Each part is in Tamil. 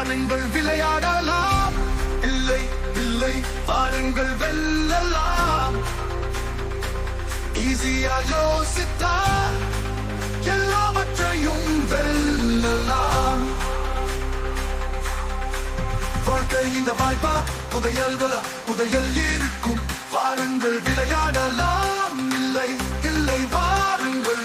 வாருங்கள் விளையாடலாம். இல்லை இல்லை வாருங்கள் வெல்லலாம். ஈஸியா யோசித்தால் எல்லாவற்றையும் வெல்லலாம். வாழ்க்கை இந்த வாய்ப்பா, புதையல் இருக்கும். வாருங்கள் விளையாடலாம். இல்லை இல்லை வாருங்கள்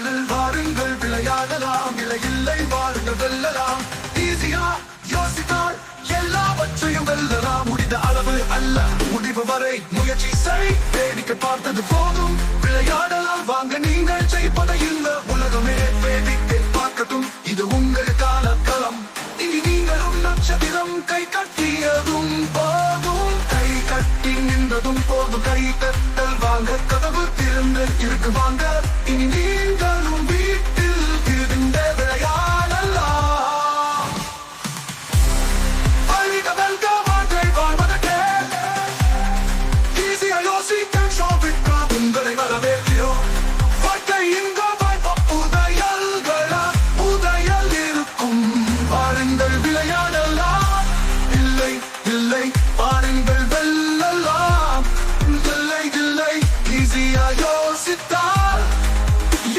விளையாடலாம். இல்லை இல்லை வாருங்கள் வெல்லலாம். ஈஸியா யோசித்தால் எல்லாவற்றையும் வெல்லலாம். முடிந்த அளவு அல்ல, முடிவு வரை முயற்சி செய். வேடிக்கை பார்த்தது போதும், விளையாடலாம். வாங்க, நீங்கள் ஜெயிப்பதை இந்த உலகமே வேடிக்கை பார்க்கட்டும். இது உங்களுக்கான களம். இனி நீங்களும் நட்சத்திரம். கை கட்டியதும் போதும், கை கட்டி நின்றதும் போதும். கை தட்டல் வாங்க, கதவு திறந்து இருக்கு வாங்க. இனி நீங்களும் வீட்டில் இருந்த விளையாடலாம். வெல்க வாழ்க்கை வாழ்வதற்கே ஈஸியா யோசிக்க ஷோபிக்கா உங்களை வரவேற்கிறோம். வாழ்க்கை இங்க புதையல் இருக்கும். வாருங்கள் விளையாடலாம். இல்லை இல்லை வாருங்கள் வெல்லலாம். இல்லை இல்லை ஈஸியா யோசித்தால்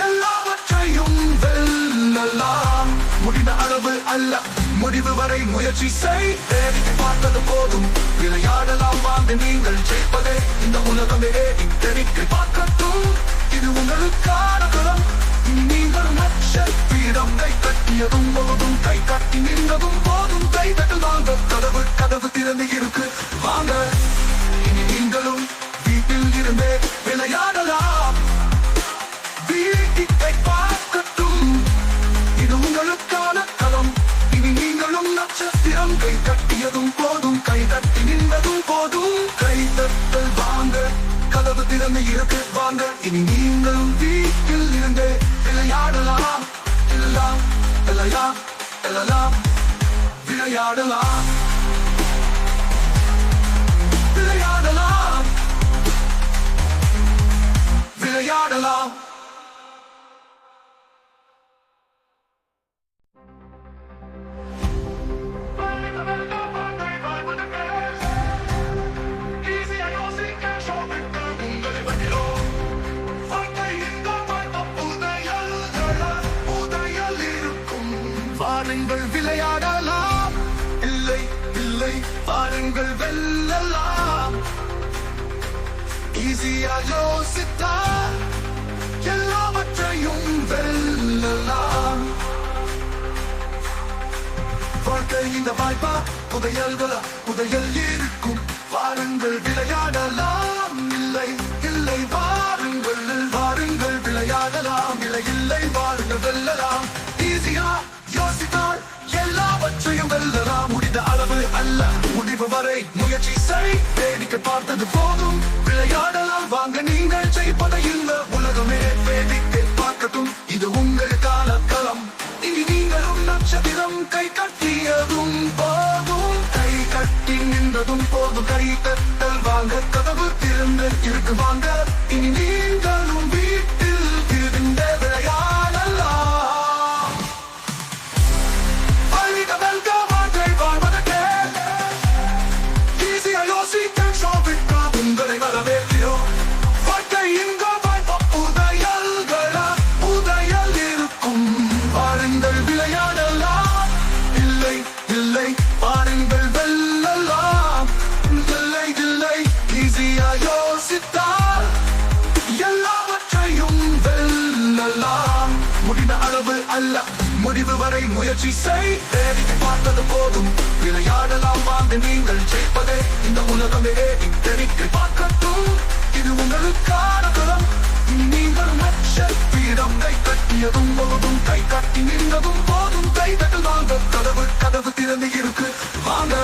எல்லாவற்றையும் வெல்லலாம். முடிந்த அளவு அல்ல, முடிவு வரை முயற்சி செய். வேடிக்கை பார்த்தது போதும், விளையாடலாம். வாங்க, நீங்கள் ஜெயிப்பதே இந்த உலகமே வேடிக்கை பார்க்கட்டும். இது உங்களுக்கான களம். நீங்கள் நட்சத்திரம். கை கட்டியதும் போதும், கை கட்டி நின்றதும் போதும். கை தட்டு வாங்க, கதவு திறந்து இருக்கு வாங்க. இனி நீங்களும் வீட்டில் இருந்தே விளையாடலாம். வேடிக்கை பார்க்கட்டும். இது உங்களுக்கான களம். இனி நீங்களும் நட்சத்திரம். கை கட்டியதும் போதும், கை தட்டி நின்றதும் போதும். கை தட்டல் வாங்க, கதவு திறந்து இருக்கு வாங்க. இனி நீங்களும் வீட்டில் இருந்தே விளையாடலாம். எல்லாம் எல்லாம் எல்லாம் விளையாடலாம். விளையாடலாம். விளையாடலாம். வாருங்கள் விளையாடலாம். இல்லை இல்லை வாருங்கள் வெல்லலாம். ஈஸியா யோசித்தால் எல்லாவற்றையும் வெல்லலாம். வாழ்க்கை இந்த வாய்ப்பா, புதையல் இருக்கும். வாருங்கள் விளையாடலாம். இல்லை இல்லை வாருங்கள் விளையாடலாம். இல்லை இல்லை வாருங்கள் வெல்லலாம். ஈஸியா யோசித்தால் எல்லாவற்றையும் வெல்லலாம். முடிந்த அளவு அல்ல, முடிவு வரை முயற்சி செய். வேடிக்கை பார்த்தது போதும், விளையாடலாம். வாங்க, நீங்கள் ஜெயிப்பதை இந்த உலகமே வேடிக்கை பார்க்கட்டும். இது உங்களுக்கான களம். இனி நீங்களும் நட்சத்திரம். கை கட்டியதும் போதும், கை கட்டி நின்றதும் போதும். கை தட்டல் வாங்க, கதவு திறந்து இருக்கு வாங்க. இனி நீங்களும் வீட்டில் இருந்த விளையாடலாம். வெல்க வாழ்க்கை வாழ்வதற்கே ஈஸியா யோசிக்க ஷோபிக்கா உங்களை வரவேற்கிறோம். வாழ்க்கை இங்க புதையல் இருக்கும். வாருங்கள் விளையாடலாம். இல்லை இல்லை வாருங்கள் வெல்லலாம். இல்லை இல்லை ஈஸியா யோசித்தால் எல்லாவற்றையும் வெல்லலாம். முடிந்த அளவு அல்ல, முடிவு வரை முயற்சி செய். வேடிக்கை பார்த்தது போதும், விளையாடலாம். வாங்க, நீங்கள் ஜெயிப்பதே இந்த உலகமே வேடிக்கை பார்க்கட்டும். இது உங்களுக்கான களம். நீங்கள் நட்சத்திரம். கை கட்டியதும் போதும், கை கட்டி நின்றதும் போதும். கை தட்டு வாங்க, கதவு திறந்து இருக்கு வாங்க.